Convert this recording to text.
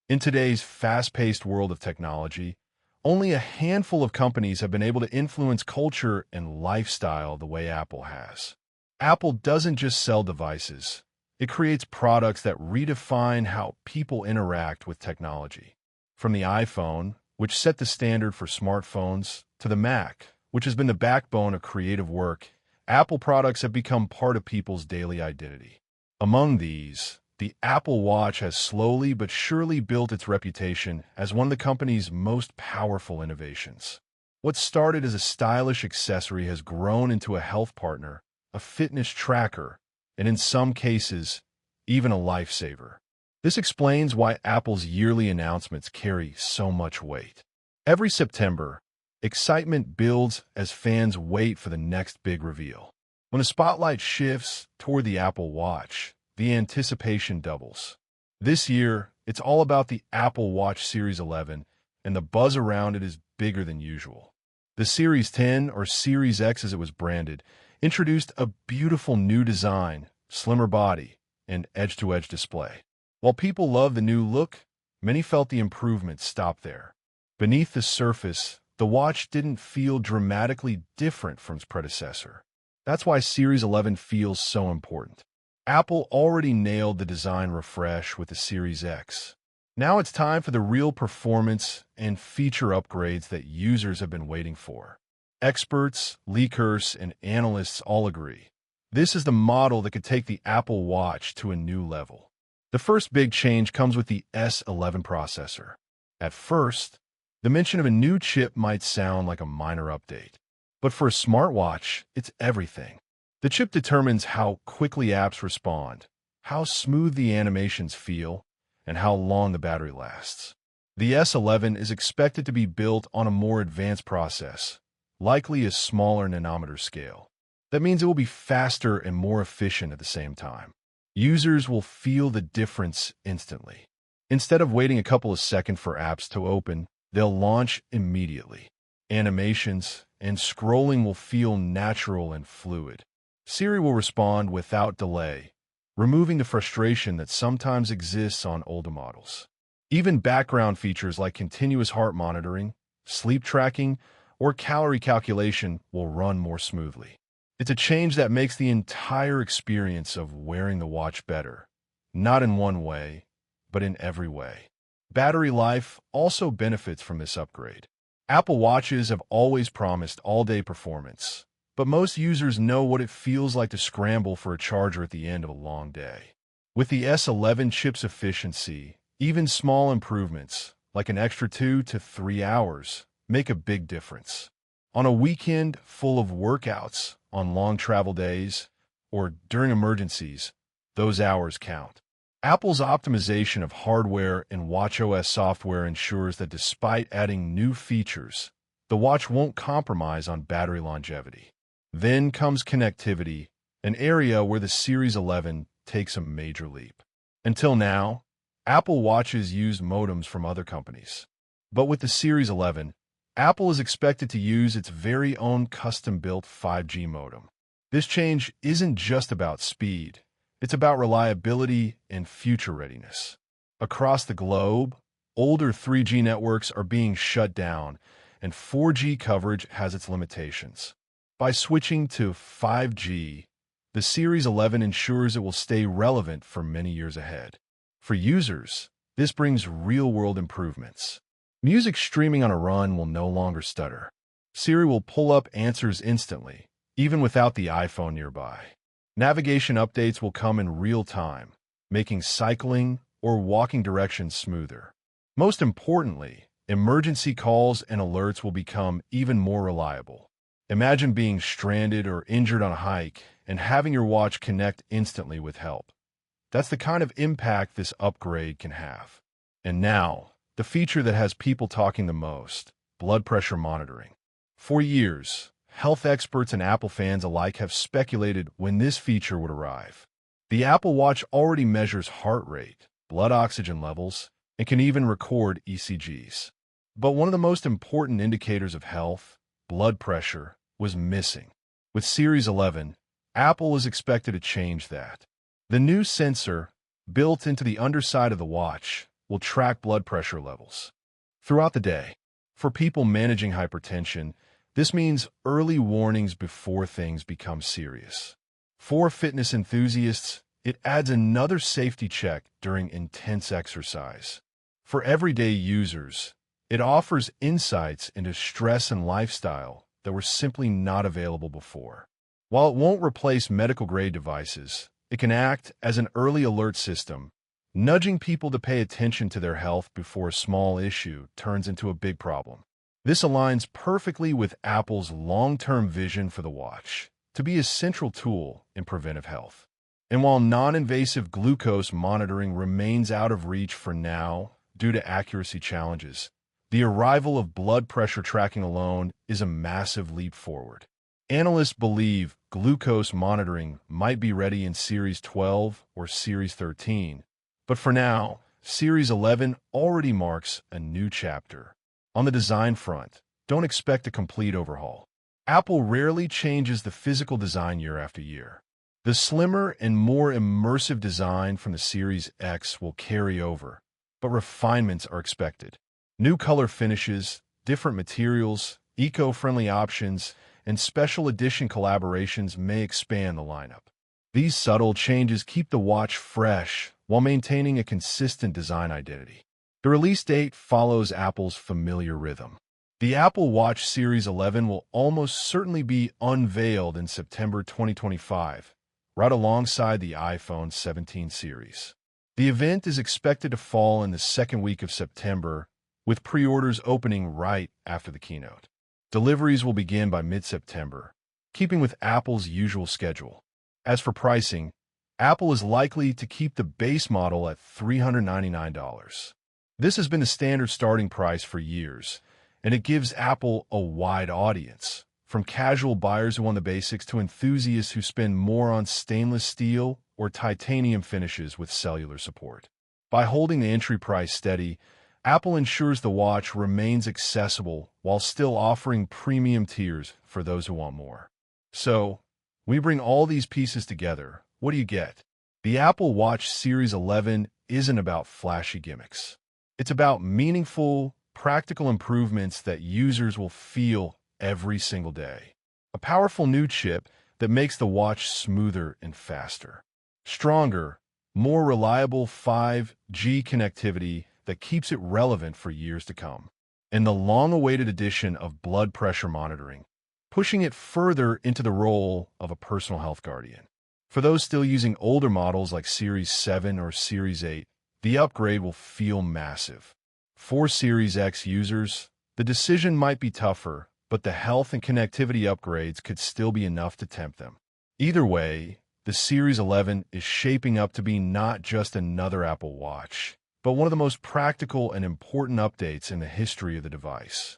In today's fast-paced world of technology, only a handful of companies have been able to influence culture and lifestyle the way Apple has. Apple doesn't just sell devices. It creates products that redefine how people interact with technology. From the iPhone, which set the standard for smartphones, to the Mac, which has been the backbone of creative work, Apple products have become part of people's daily identity. Among these, the Apple Watch has slowly but surely built its reputation as one of the company's most powerful innovations. What started as a stylish accessory has grown into a health partner, a fitness tracker, and in some cases, even a lifesaver. This explains why Apple's yearly announcements carry so much weight. Every September, excitement builds as fans wait for the next big reveal. When the spotlight shifts toward the Apple Watch, the anticipation doubles. This year, it's all about the Apple Watch Series 11, and the buzz around it is bigger than usual. The Series 10, or Series X as it was branded, introduced a beautiful new design, slimmer body, and edge-to-edge display. While people love the new look, many felt the improvements stopped there. Beneath the surface, the watch didn't feel dramatically different from its predecessor. That's why Series 11 feels so important. Apple already nailed the design refresh with the Series X. Now it's time for the real performance and feature upgrades that users have been waiting for. Experts, leakers, and analysts all agree. This is the model that could take the Apple Watch to a new level. The first big change comes with the S11 processor. At first, the mention of a new chip might sound like a minor update. But for a smartwatch, it's everything. The chip determines how quickly apps respond, how smooth the animations feel, and how long the battery lasts. The S11 is expected to be built on a more advanced process, likely a smaller nanometer scale. That means it will be faster and more efficient at the same time. Users will feel the difference instantly. Instead of waiting a couple of seconds for apps to open, they'll launch immediately. Animations and scrolling will feel natural and fluid. Siri will respond without delay, removing the frustration that sometimes exists on older models. Even background features like continuous heart monitoring, sleep tracking, or calorie calculation will run more smoothly. It's a change that makes the entire experience of wearing the watch better, not in one way, but in every way. Battery life also benefits from this upgrade. Apple Watches have always promised all-day performance, but most users know what it feels like to scramble for a charger at the end of a long day. With the S11 chip's efficiency, even small improvements, like an extra 2 to 3 hours, make a big difference. On a weekend full of workouts, on long travel days, or during emergencies, those hours count. Apple's optimization of hardware and watchOS software ensures that despite adding new features, the watch won't compromise on battery longevity. Then comes connectivity, an area where the Series 11 takes a major leap. Until now, Apple Watches used modems from other companies. But with the Series 11, Apple is expected to use its very own custom-built 5G modem. This change isn't just about speed, it's about reliability and future readiness. Across the globe, older 3G networks are being shut down, and 4G coverage has its limitations. By switching to 5G, the Series 11 ensures it will stay relevant for many years ahead. For users, this brings real-world improvements. Music streaming on a run will no longer stutter. Siri will pull up answers instantly, even without the iPhone nearby. Navigation updates will come in real time, making cycling or walking directions smoother. Most importantly, emergency calls and alerts will become even more reliable. Imagine being stranded or injured on a hike and having your watch connect instantly with help. That's the kind of impact this upgrade can have. And now, the feature that has people talking the most, blood pressure monitoring. For years, health experts and Apple fans alike have speculated when this feature would arrive. The Apple Watch already measures heart rate, blood oxygen levels, and can even record ECGs. But one of the most important indicators of health, blood pressure, was missing. With Series 11, Apple is expected to change that. The new sensor, built into the underside of the watch, will track blood pressure levels throughout the day. For people managing hypertension, this means early warnings before things become serious. For fitness enthusiasts, it adds another safety check during intense exercise. For everyday users, it offers insights into stress and lifestyle that were simply not available before. While it won't replace medical-grade devices, it can act as an early alert system, nudging people to pay attention to their health before a small issue turns into a big problem. This aligns perfectly with Apple's long-term vision for the watch to be a central tool in preventive health. And while non-invasive glucose monitoring remains out of reach for now due to accuracy challenges, the arrival of blood pressure tracking alone is a massive leap forward. Analysts believe glucose monitoring might be ready in Series 12 or Series 13, but for now, Series 11 already marks a new chapter. On the design front, don't expect a complete overhaul. Apple rarely changes the physical design year after year. The slimmer and more immersive design from the Series X will carry over, but refinements are expected. New color finishes, different materials, eco-friendly options, and special edition collaborations may expand the lineup. These subtle changes keep the watch fresh while maintaining a consistent design identity. The release date follows Apple's familiar rhythm. The Apple Watch Series 11 will almost certainly be unveiled in September 2025, right alongside the iPhone 17 series. The event is expected to fall in the second week of September, with pre-orders opening right after the keynote. Deliveries will begin by mid-September, keeping with Apple's usual schedule. As for pricing, Apple is likely to keep the base model at $399. This has been the standard starting price for years, and it gives Apple a wide audience, from casual buyers who want the basics to enthusiasts who spend more on stainless steel or titanium finishes with cellular support. By holding the entry price steady, Apple ensures the watch remains accessible while still offering premium tiers for those who want more. So, we bring all these pieces together. What do you get? The Apple Watch Series 11 isn't about flashy gimmicks. It's about meaningful, practical improvements that users will feel every single day. A powerful new chip that makes the watch smoother and faster. Stronger, more reliable 5G connectivity that keeps it relevant for years to come. And the long-awaited addition of blood pressure monitoring, pushing it further into the role of a personal health guardian. For those still using older models like Series 7 or Series 8, the upgrade will feel massive. For Series X users, the decision might be tougher, but the health and connectivity upgrades could still be enough to tempt them. Either way, the Series 11 is shaping up to be not just another Apple Watch, but one of the most practical and important updates in the history of the device.